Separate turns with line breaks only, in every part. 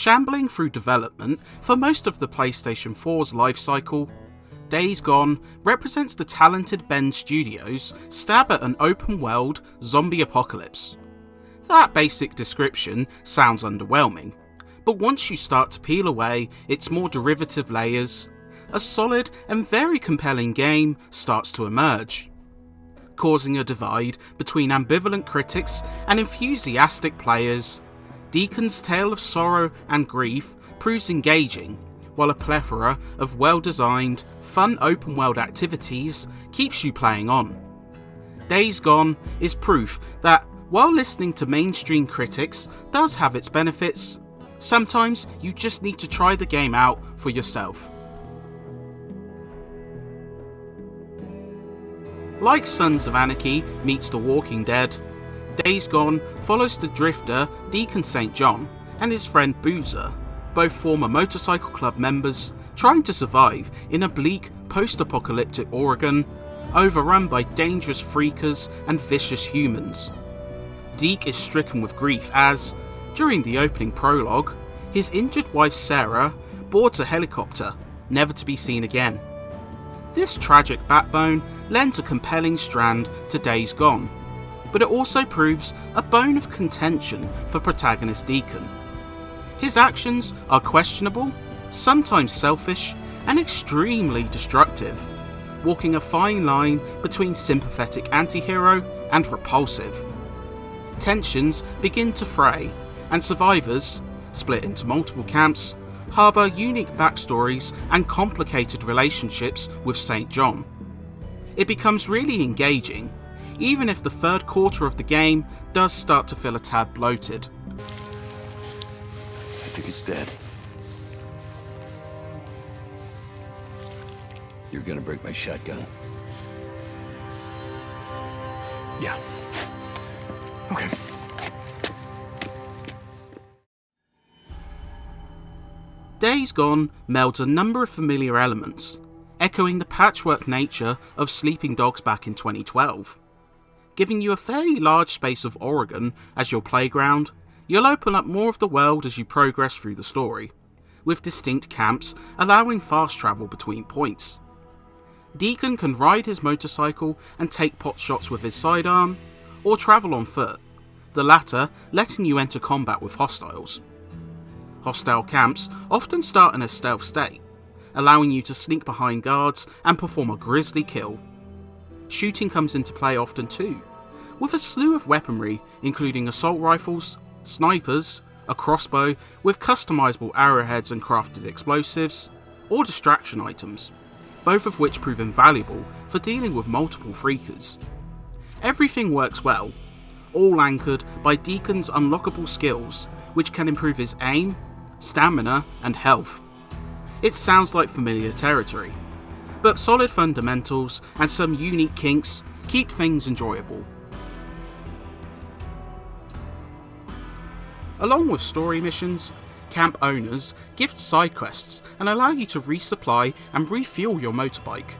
Shambling through development for most of the PlayStation 4's life cycle, Days Gone represents the talented Bend Studios' stab at an open-world zombie apocalypse. That basic description sounds underwhelming, but once you start to peel away its more derivative layers, a solid and very compelling game starts to emerge, causing a divide between ambivalent critics and enthusiastic players. Deacon's tale of sorrow and grief proves engaging, while a plethora of well-designed, fun open-world activities keeps you playing on. Days Gone is proof that, while listening to mainstream critics does have its benefits, sometimes you just need to try the game out for yourself. Like Sons of Anarchy meets The Walking Dead, Days Gone follows the drifter Deacon St. John and his friend Boozer, both former motorcycle club members trying to survive in a bleak post-apocalyptic Oregon, overrun by dangerous freakers and vicious humans. Deke is stricken with grief as, during the opening prologue, his injured wife Sarah boards a helicopter, never to be seen again. This tragic backbone lends a compelling strand to Days Gone, but it also proves a bone of contention for protagonist Deacon. His actions are questionable, sometimes selfish, and extremely destructive, walking a fine line between sympathetic anti-hero and repulsive. Tensions begin to fray, and survivors, split into multiple camps, harbour unique backstories and complicated relationships with St. John. It becomes really engaging, even if the third quarter of the game does start to feel a tad bloated.
I think it's dead. You're gonna break my shotgun?
Yeah. Okay.
Days Gone melds a number of familiar elements, echoing the patchwork nature of Sleeping Dogs back in 2012. Giving you a fairly large space of Oregon as your playground, you'll open up more of the world as you progress through the story, with distinct camps allowing fast travel between points. Deacon can ride his motorcycle and take pot shots with his sidearm, or travel on foot, the latter letting you enter combat with hostiles. Hostile camps often start in a stealth state, allowing you to sneak behind guards and perform a grisly kill. Shooting comes into play often too, with a slew of weaponry including assault rifles, snipers, a crossbow with customizable arrowheads and crafted explosives, or distraction items, both of which prove invaluable for dealing with multiple freakers. Everything works well, all anchored by Deacon's unlockable skills, which can improve his aim, stamina, and health. It sounds like familiar territory, but solid fundamentals and some unique kinks keep things enjoyable. Along with story missions, camp owners gift side quests and allow you to resupply and refuel your motorbike.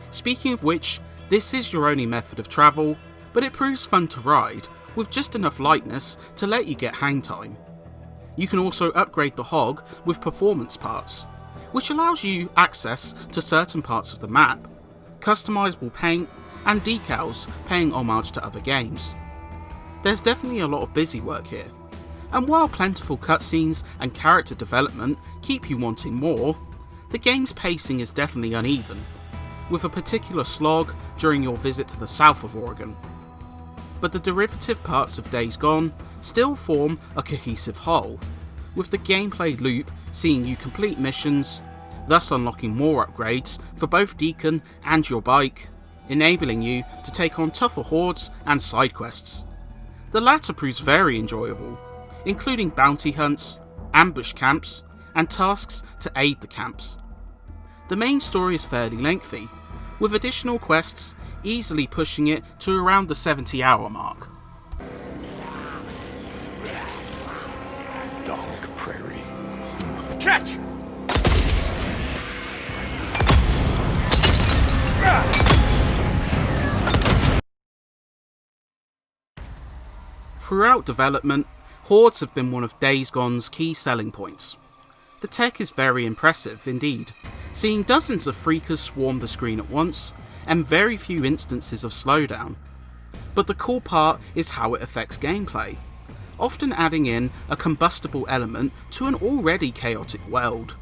Speaking of which, this is your only method of travel, but it proves fun to ride, with just enough lightness to let you get hang time. You can also upgrade the Hog with performance parts, which allows you access to certain parts of the map, customizable paint, and decals paying homage to other games. There's definitely a lot of busy work here, and while plentiful cutscenes and character development keep you wanting more, the game's pacing is definitely uneven, with a particular slog during your visit to the south of Oregon. But the derivative parts of Days Gone still form a cohesive whole, with the gameplay loop seeing you complete missions, thus unlocking more upgrades for both Deacon and your bike, enabling you to take on tougher hordes and side quests. The latter proves very enjoyable, including bounty hunts, ambush camps, and tasks to aid the camps. The main story is fairly lengthy, with additional quests easily pushing it to around the 70-hour mark.
Dog prairie.
Catch!
Throughout development, Hordes have been one of Days Gone's key selling points. The tech is very impressive indeed, seeing dozens of freakers swarm the screen at once, and very few instances of slowdown. But the cool part is how it affects gameplay, often adding in a combustible element to an already chaotic world.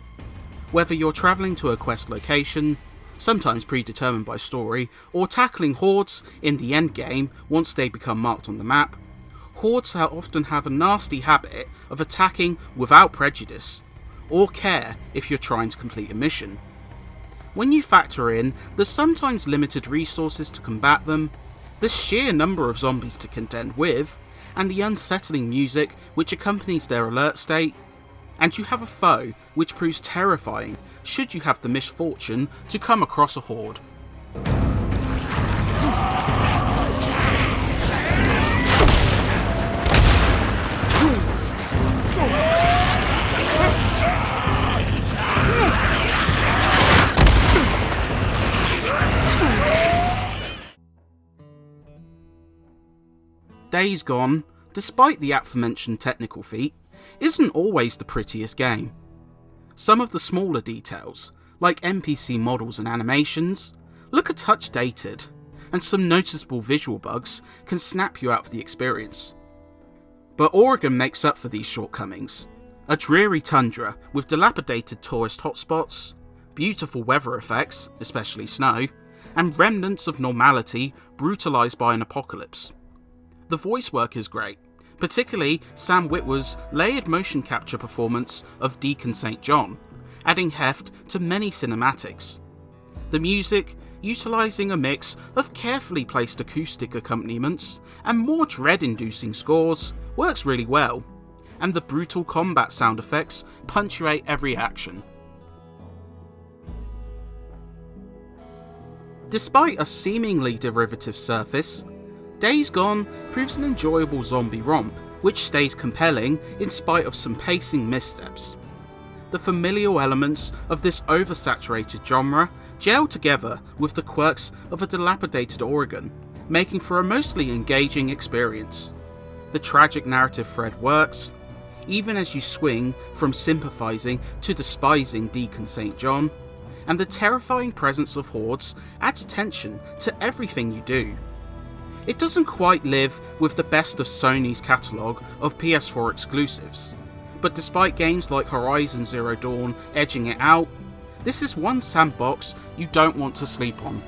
Whether you're travelling to a quest location, sometimes predetermined by story, or tackling hordes in the endgame once they become marked on the map, hordes often have a nasty habit of attacking without prejudice, or care if you're trying to complete a mission. When you factor in the sometimes limited resources to combat them, the sheer number of zombies to contend with, and the unsettling music which accompanies their alert state, and you have a foe which proves terrifying should you have the misfortune to come across a horde. Days Gone, despite the aforementioned technical feat, isn't always the prettiest game. Some of the smaller details, like NPC models and animations, look a touch dated, and some noticeable visual bugs can snap you out of the experience. But Oregon makes up for these shortcomings. A dreary tundra with dilapidated tourist hotspots, beautiful weather effects, especially snow, and remnants of normality brutalised by an apocalypse. The voice work is great, particularly Sam Witwer's layered motion capture performance of Deacon St. John, adding heft to many cinematics. The music, utilising a mix of carefully placed acoustic accompaniments and more dread-inducing scores, works really well, and the brutal combat sound effects punctuate every action. Despite a seemingly derivative surface, Days Gone proves an enjoyable zombie romp, which stays compelling in spite of some pacing missteps. The familial elements of this oversaturated genre gel together with the quirks of a dilapidated Oregon, making for a mostly engaging experience. The tragic narrative thread works, even as you swing from sympathising to despising Deacon St. John, and the terrifying presence of hordes adds tension to everything you do. It doesn't quite live with the best of Sony's catalogue of PS4 exclusives, but despite games like Horizon Zero Dawn edging it out, this is one sandbox you don't want to sleep on.